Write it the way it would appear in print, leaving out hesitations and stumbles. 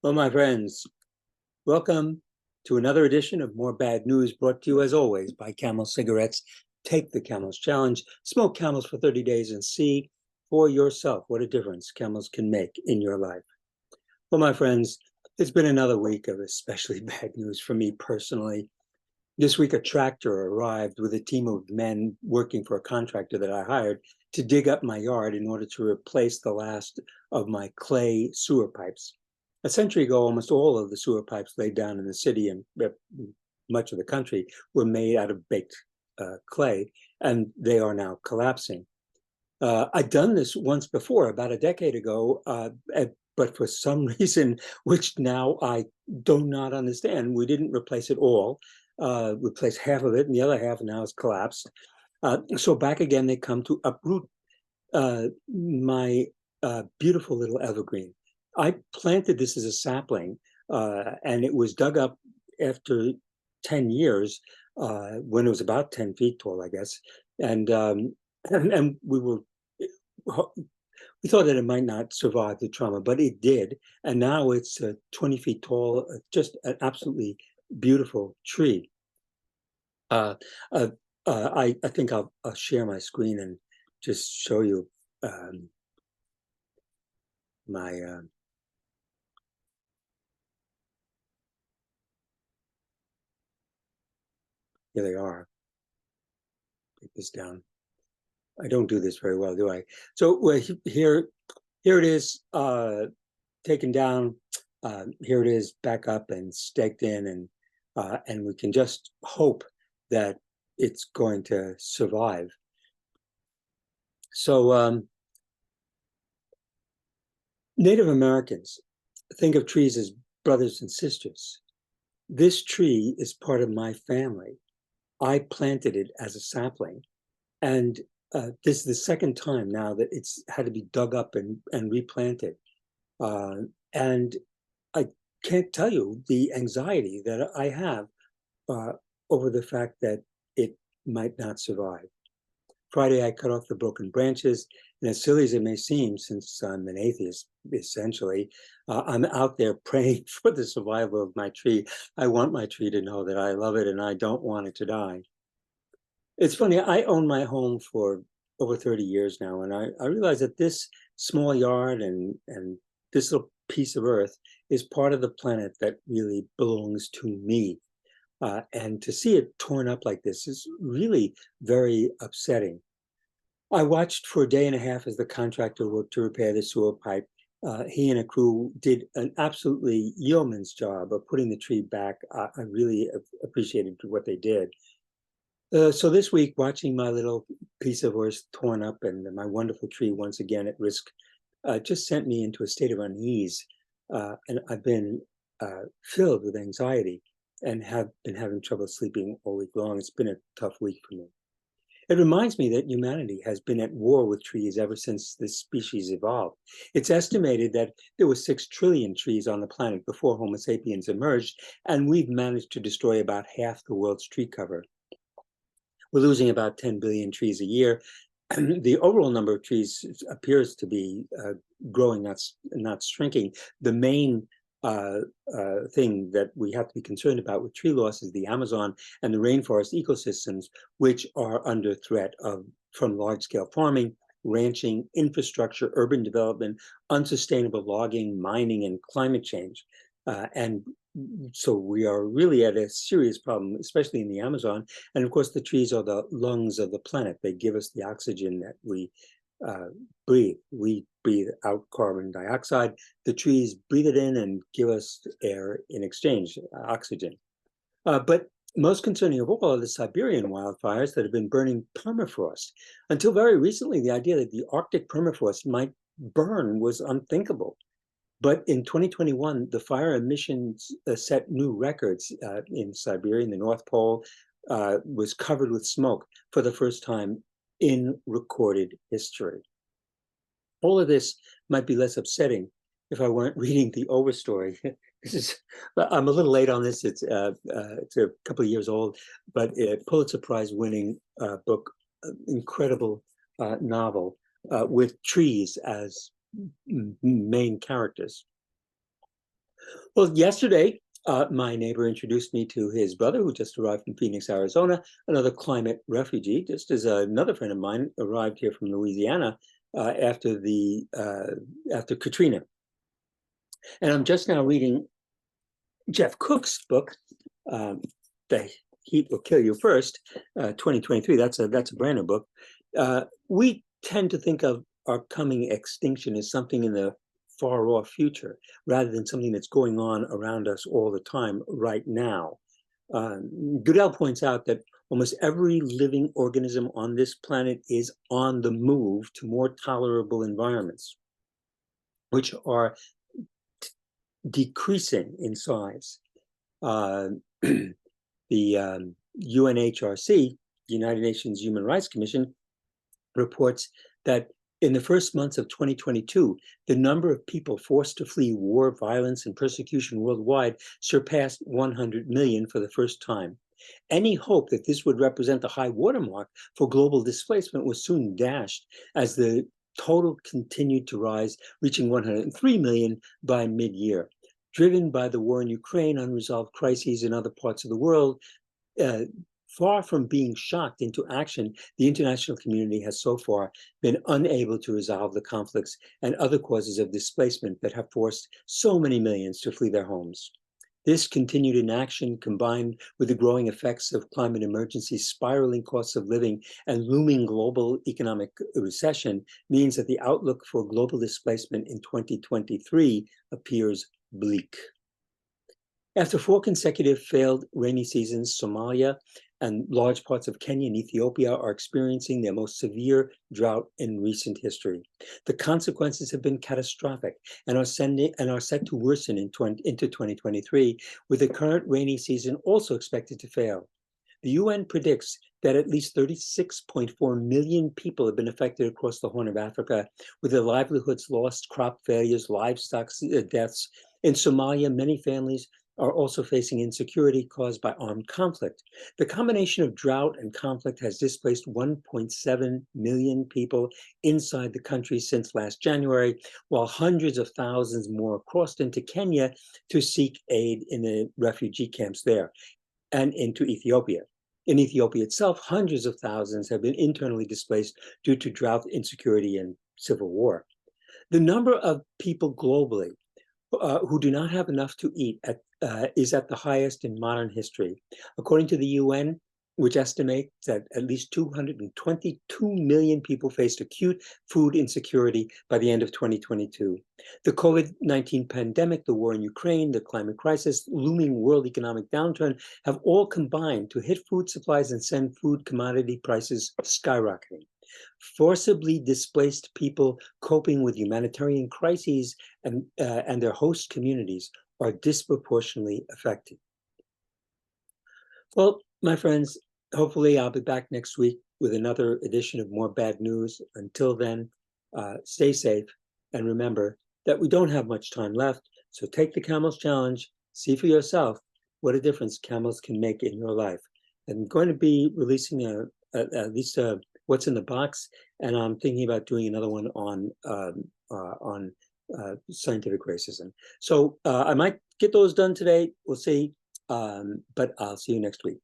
Well, my friends, welcome to another edition of More Bad News, brought to you as always by Camel Cigarettes. Take the Camels Challenge, smoke Camels for 30 days and see for yourself what a difference Camels can make in your life. Well, my friends, it's been another week of especially bad news for me personally. This week, a tractor arrived with a team of men working for a contractor that I hired to dig up my yard in order to replace the last of my clay sewer pipes. A century ago, almost all of the sewer pipes laid down in the city and much of the country were made out of baked clay, and they are now collapsing. I'd done this once before, about a decade ago, but for some reason, which now I do not understand, we didn't replace it all. Replaced half of it, and the other half now is collapsed. So back again, they come to uproot my beautiful little evergreen. I planted this as a sapling, and it was dug up after 10 years when it was about 10 feet tall, I guess. And we thought that it might not survive the trauma, but it did. And now it's 20 feet tall, just an absolutely beautiful tree. Uh, uh, I think I'll share my screen and just show you my here they are. Take this down. I don't do this very well, do I? So here it is, taken down. Here it is, back up and staked in, and we can just hope that it's going to survive. So Native Americans think of trees as brothers and sisters. This tree is part of my family. I planted it as a sapling, and this is the second time now that it's had to be dug up and replanted. And I can't tell you the anxiety that I have uh, over the fact that it might not survive. Friday, I cut off the broken branches, and as silly as it may seem, since I'm an atheist, essentially, I'm out there praying for the survival of my tree. I want my tree to know that I love it and I don't want it to die. It's funny, I own my home for over 30 years now, and I realize that this small yard and this little piece of earth is part of the planet that really belongs to me. And to see it torn up like this is really very upsetting. I watched for a day and a half as the contractor worked to repair the sewer pipe. He and a crew did an absolutely yeoman's job of putting the tree back. I really appreciated what they did. So this week, watching my little piece of earth torn up and my wonderful tree once again at risk just sent me into a state of unease. And I've been filled with anxiety and have been having trouble sleeping all week long. It's been a tough week for me. It reminds me that humanity has been at war with trees ever since this species evolved. It's estimated that there were 6 trillion trees on the planet before Homo sapiens emerged, and we've managed to destroy about half the world's tree cover. We're losing about 10 billion trees a year. The overall number of trees appears to be growing, not shrinking. The main thing that we have to be concerned about with tree loss is the Amazon and the rainforest ecosystems, which are under threat from large-scale farming, ranching, infrastructure, urban development, unsustainable logging, mining, and climate change. And so we are really at a serious problem, especially in the Amazon. And of course, the trees are the lungs of the planet. They give us the oxygen that we breathe. We breathe out carbon dioxide. The trees breathe it in and give us air in exchange, oxygen. But most concerning of all are the Siberian wildfires that have been burning permafrost. Until very recently, the idea that the Arctic permafrost might burn was unthinkable. But in 2021, the fire emissions set new records in Siberia, in the North Pole, was covered with smoke for the first time in recorded history. All of this might be less upsetting if I weren't reading the overstory. I'm a little late on this. It's a couple of years old, but a Pulitzer Prize winning book, incredible novel with trees as main characters. Well, yesterday, my neighbor introduced me to his brother who just arrived from Phoenix, Arizona, another climate refugee, just as another friend of mine arrived here from Louisiana after Katrina. And I'm just now reading Jeff Cook's book, The Heat Will Kill You First, 2023. That's a brand new book. We tend to think of our coming extinction as something in the far off future, rather than something that's going on around us all the time right now. Goodell points out that almost every living organism on this planet is on the move to more tolerable environments, which are decreasing in size. The UNHRC, the United Nations Human Rights Commission, reports that in the first months of 2022, the number of people forced to flee war, violence, and persecution worldwide surpassed 100 million for the first time. Any hope that this would represent the high watermark for global displacement was soon dashed as the total continued to rise, reaching 103 million by mid-year. Driven by the war in Ukraine, unresolved crises in other parts of the world, far from being shocked into action, the international community has so far been unable to resolve the conflicts and other causes of displacement that have forced so many millions to flee their homes. This continued inaction, combined with the growing effects of climate emergency, spiraling costs of living, and looming global economic recession, means that the outlook for global displacement in 2023 appears bleak. After 4 consecutive failed rainy seasons, Somalia and large parts of Kenya and Ethiopia are experiencing their most severe drought in recent history. The consequences have been catastrophic and are set to worsen into 2023, with the current rainy season also expected to fail. The UN predicts that at least 36.4 million people have been affected across the Horn of Africa, with their livelihoods lost, crop failures, livestock deaths. In Somalia, many families are also facing insecurity caused by armed conflict. The combination of drought and conflict has displaced 1.7 million people inside the country since last January, while hundreds of thousands more crossed into Kenya to seek aid in the refugee camps there and into Ethiopia. In Ethiopia itself, hundreds of thousands have been internally displaced due to drought, insecurity, and civil war. The number of people globally who do not have enough to eat is at the highest in modern history. According to the UN, which estimates that at least 222 million people faced acute food insecurity by the end of 2022. The COVID-19 pandemic, the war in Ukraine, the climate crisis, looming world economic downturn have all combined to hit food supplies and send food commodity prices skyrocketing. Forcibly displaced people coping with humanitarian crises and their host communities are disproportionately affected. Well, my friends, hopefully I'll be back next week with another edition of More Bad News. Until then, stay safe and remember that we don't have much time left. So take the Camels Challenge, see for yourself what a difference camels can make in your life. I'm going to be releasing at least what's in the box, and I'm thinking about doing another one on scientific racism. So I might get those done today. We'll see, but I'll see you next week.